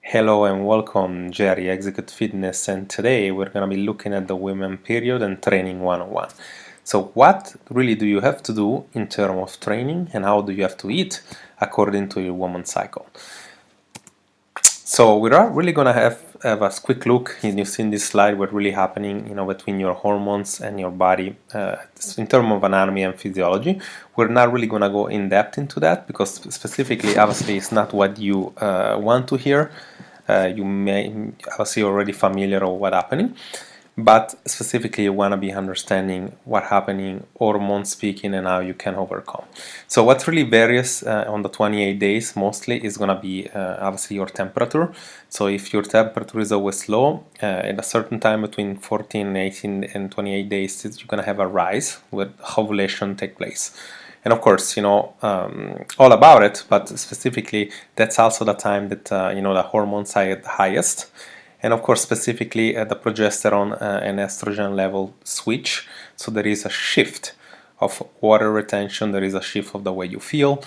Hello and welcome, Jerry, Execute Fitness, and today we're going to be looking at the women period and training 101. So what really do you have to do in terms of training and how do you have to eat according to your woman's cycle? So we're really going to have a quick look, and you've seen this slide, what's really happening, between your hormones and your body in terms of anatomy and physiology. We're not really going to go in depth into that because specifically, obviously, it's not what you want to hear. You may obviously already familiar with what's happening, but specifically you want to be understanding what's happening, hormones speaking, and how you can overcome. So what really varies on the 28 days mostly is going to be obviously your temperature. So if your temperature is always low, at a certain time between 14 and 18 and 28 days, you're going to have a rise where ovulation take place. And of course, all about it, but specifically, that's also the time that, the hormones are at the highest. And of course, specifically, the progesterone and estrogen level switch. So there is a shift of water retention, there is a shift of the way you feel,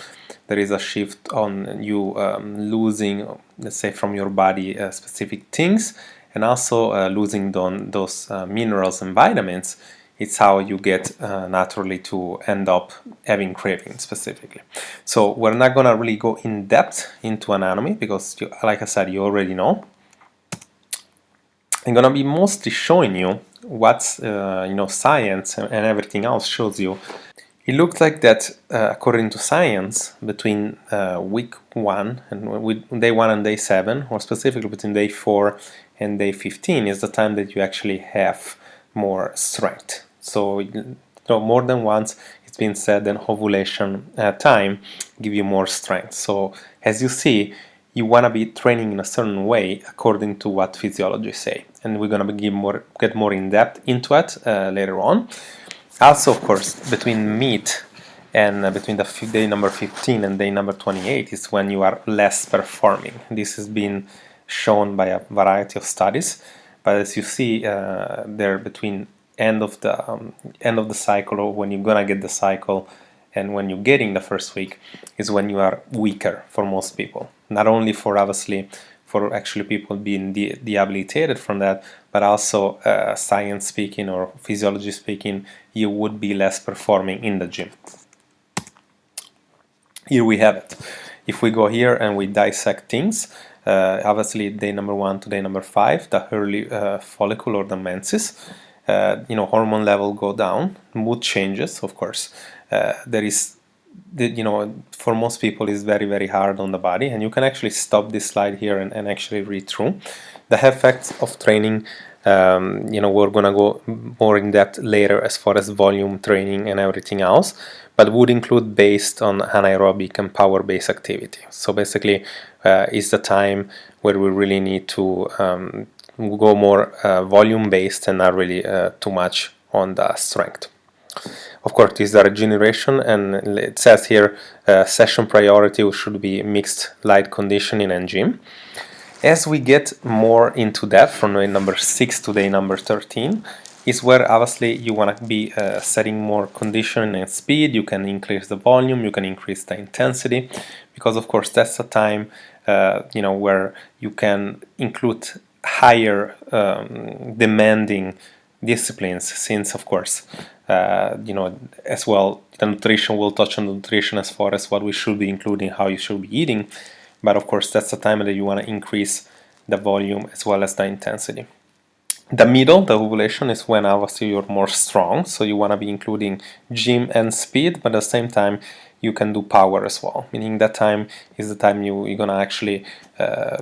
there is a shift on you losing, let's say, from your body specific things, and also losing those minerals and vitamins. It's how you get naturally to end up having cravings specifically. So we're not gonna really go in depth into anatomy because, like I said, you already know. I'm gonna be mostly showing you what's science and everything else shows you. It looks like that according to science, between week 1 and day 1 and day 7, or specifically between day 4 and day 15, is the time that you actually have more strength. So more than once it's been said that ovulation time give you more strength. So as you see, you want to be training in a certain way according to what physiology say, and we're going to get more in depth into it later on. Also, of course, between meet and between the day number 15 and day number 28 is when you are less performing. This has been shown by a variety of studies, but as you see, there between end of the cycle, or when you're gonna get the cycle, and when you're getting the first week, is when you are weaker for most people. Not only for obviously for actually people being debilitated from that, but also science speaking or physiology speaking, you would be less performing in the gym. Here we have it. If we go here and we dissect things, obviously day number 1 to day number 5, the early follicle or the menses, hormone level go down, mood changes, of course. There is, for most people is very, very hard on the body, and you can actually stop this slide here and actually read through. The effects of training, we're gonna go more in depth later as far as volume training and everything else, but would include based on anaerobic and power-based activity. So basically, is the time where we really need to go more volume-based and not really too much on the strength. Of course, this is the regeneration, and it says here session priority should be mixed light conditioning and gym. As we get more into depth from day number 6 to day number 13 is where obviously you want to be setting more conditioning and speed. You can increase the volume, you can increase the intensity, because of course that's the time where you can include higher demanding disciplines, since of course as well the nutrition, will touch on the nutrition as far as what we should be including, how you should be eating, but of course that's the time that you want to increase the volume as well as the intensity. The middle, the ovulation, is when obviously you're more strong, so you want to be including gym and speed, but at the same time you can do power as well, meaning that time is the time you're gonna actually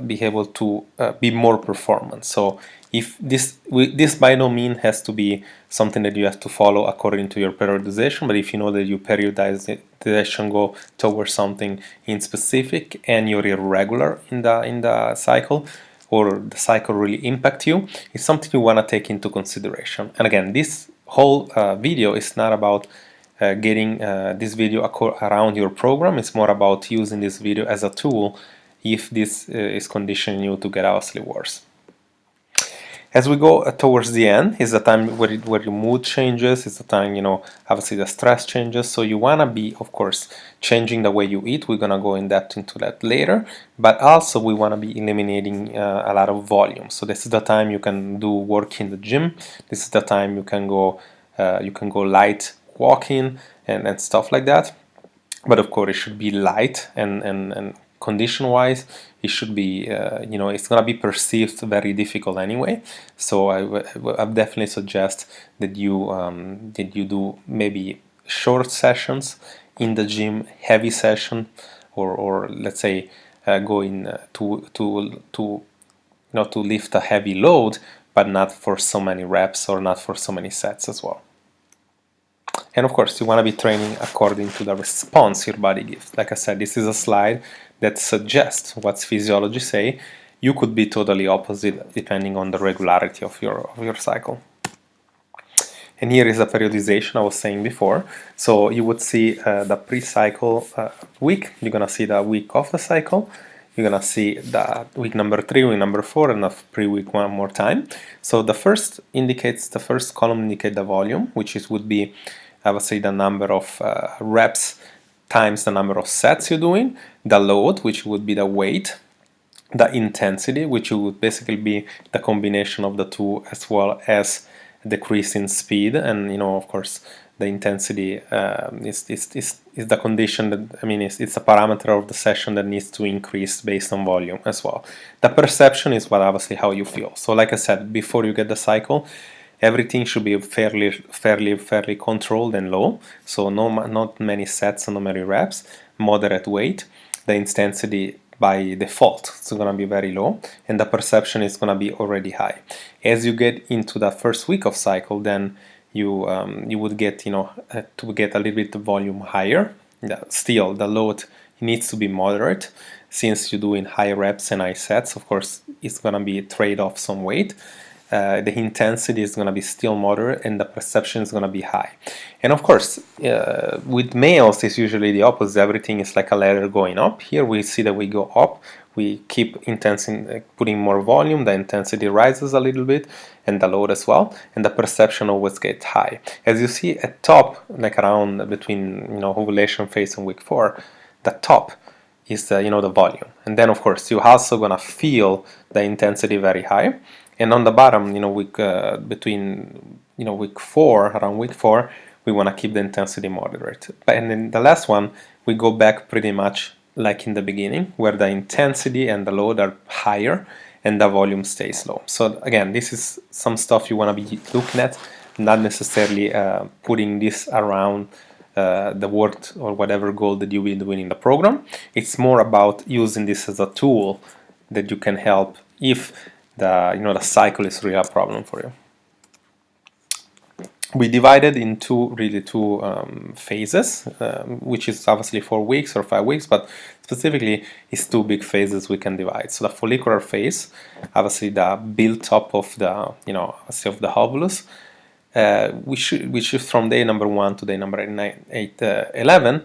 be able to be more performant. So if this by no means has to be something that you have to follow according to your periodization, but if you know that your periodization go towards something in specific and you're irregular in the cycle, or the cycle really impact you, it's something you want to take into consideration. And again, this whole video is not about getting this video around your program. It's more about using this video as a tool if this is conditioning you to get obviously worse. As we go towards the end is the time where your mood changes, it's the time, obviously the stress changes, so you want to be, of course, changing the way you eat. We're going to go in depth into that later, but also we want to be eliminating a lot of volume. So this is the time you can do work in the gym, this is the time you can go light walking and stuff like that. But of course it should be light and condition wise it should be it's gonna be perceived very difficult anyway, so I definitely suggest that you do maybe short sessions in the gym, heavy session, or let's say going to lift a heavy load, but not for so many reps or not for so many sets as well. And of course, you want to be training according to the response your body gives. Like I said, this is a slide that suggests what physiology say. You could be totally opposite depending on the regularity of your cycle. And here is a periodization I was saying before. So you would see the pre-cycle week. You're going to see the week of the cycle. You're going to see the week number 3, week number 4, and the pre-week one more time. So the first column indicates the volume, which would be, I would say, the number of reps times the number of sets you're doing, the load, which would be the weight, the intensity, which would basically be the combination of the two, as well as decrease in speed. And of course, the intensity is the condition that, it's a parameter of the session that needs to increase based on volume as well. The perception is what obviously how you feel. So like I said, before you get the cycle, everything should be fairly controlled and low. So not many sets and not many reps, moderate weight. The intensity by default it's going to be very low, and the perception is going to be already high. As you get into the first week of cycle, then you would get to get a little bit of volume higher. Still, the load needs to be moderate, since you're doing high reps and high sets. Of course, it's going to be trade off some weight. The intensity is going to be still moderate, and the perception is going to be high. And of course, with males, it's usually the opposite. Everything is like a ladder going up. Here we see that we go up, we keep putting more volume, the intensity rises a little bit, and the load as well, and the perception always gets high. As you see at top, like around between ovulation phase and week 4, the top is the volume, and then of course you're also going to feel the intensity very high. And on the bottom, between week 4, around week 4, we want to keep the intensity moderate. And then the last one, we go back pretty much like in the beginning, where the intensity and the load are higher and the volume stays low. So again, this is some stuff you want to be looking at, not necessarily putting this around the work or whatever goal that you'll be doing in the program. It's more about using this as a tool that you can help if the cycle is really a problem for you. We divided in two phases, which is obviously 4 weeks or 5 weeks, but specifically it's 2 big phases we can divide. So the follicular phase, obviously the build up of the of the ovulus, which is from day number 1 to day number 11.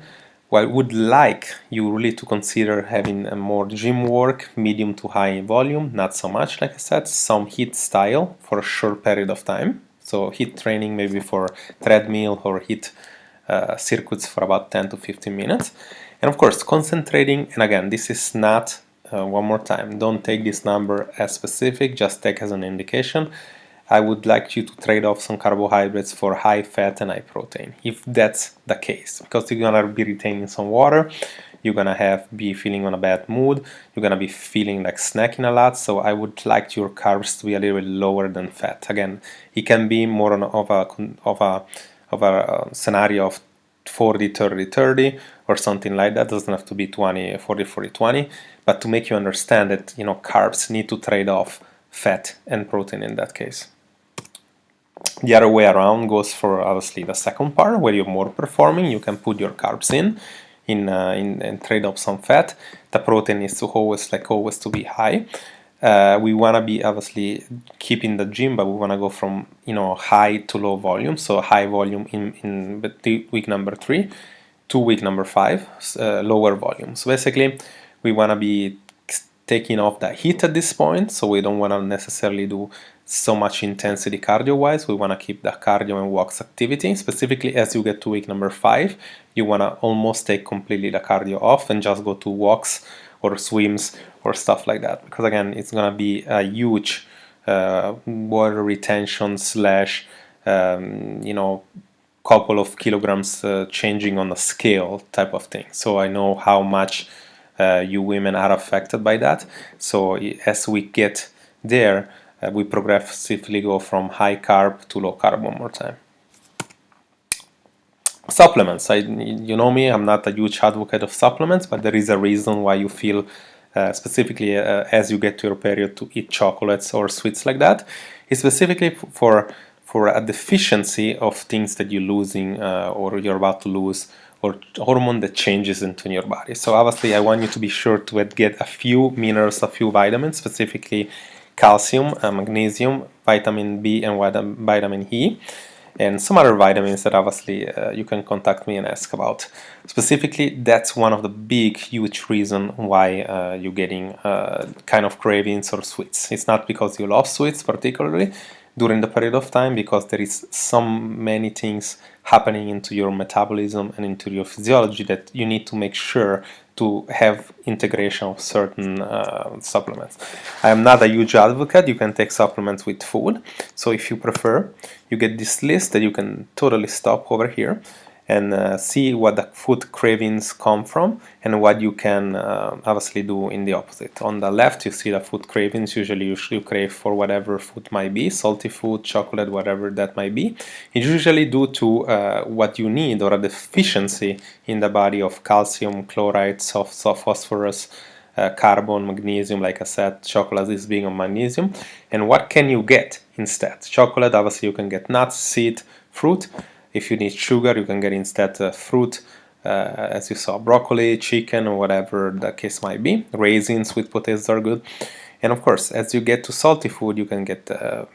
Well, I would like you really to consider having a more gym work, medium to high volume, not so much, like I said, some HIIT style for a short period of time. So HIIT training maybe for treadmill or HIIT circuits for about 10 to 15 minutes. And of course, concentrating, and again, this is not, one more time, don't take this number as specific, just take as an indication. I would like you to trade off some carbohydrates for high fat and high protein, if that's the case, because you're gonna be retaining some water, you're gonna be feeling on a bad mood, you're gonna be feeling like snacking a lot. So I would like your carbs to be a little bit lower than fat. Again, it can be more of a scenario of 40 30 30 or something like that. It doesn't have to be 20 40 40 20, but to make you understand that carbs need to trade off fat and protein in that case. The other way around goes for obviously the second part, where you're more performing. You can put your carbs in and trade off some fat. The protein is always to be high. We want to be obviously keeping the gym, but we want to go from high to low volume. So high volume in week number 3 to week number 5, lower volume. So basically, we want to be taking off the heat at this point, so we don't want to necessarily do so much intensity cardio wise. We want to keep the cardio and walks activity. Specifically as you get to week number 5, you want to almost take completely the cardio off and just go to walks or swims or stuff like that, because again it's going to be a huge water retention slash couple of kilograms changing on a scale type of thing. So I know how much you women are affected by that. So as we get there, we progressively go from high carb to low carb one more time. Supplements. You know me, I'm not a huge advocate of supplements, but there is a reason why you feel specifically as you get to your period to eat chocolates or sweets like that. It's specifically for a deficiency of things that you're losing or you're about to lose, or hormone that changes into your body. So obviously I want you to be sure to get a few minerals, a few vitamins, specifically calcium, magnesium, vitamin B and vitamin E, and some other vitamins that obviously you can contact me and ask about. Specifically, that's one of the big, huge reason why you're getting kind of cravings or sweets. It's not because you love sweets particularly during the period of time, because there is so many things happening into your metabolism and into your physiology that you need to make sure to have integration of certain supplements. I am not a huge advocate. You can take supplements with food. So if you prefer, you get this list that you can totally stop over here and see what the food cravings come from and what you can obviously do in the opposite. On the left, you see the food cravings. Usually you crave for whatever food might be, salty food, chocolate, whatever that might be. It's usually due to what you need or a deficiency in the body of calcium, chloride, soft phosphorus, carbon, magnesium. Like I said, chocolate is being on magnesium. And what can you get instead? Chocolate, obviously you can get nuts, seed, fruit. If you need sugar, you can get instead fruit, as you saw, broccoli, chicken, or whatever the case might be. Raisins, sweet potatoes are good. And of course, as you get to salty food, you can get so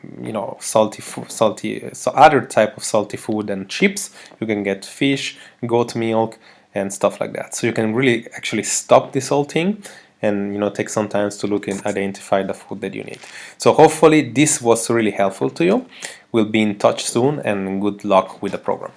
other type of salty food and chips. You can get fish, goat milk, and stuff like that. So you can really actually stop this whole thing and take some time to look and identify the food that you need. So hopefully this was really helpful to you. We'll be in touch soon, and good luck with the program.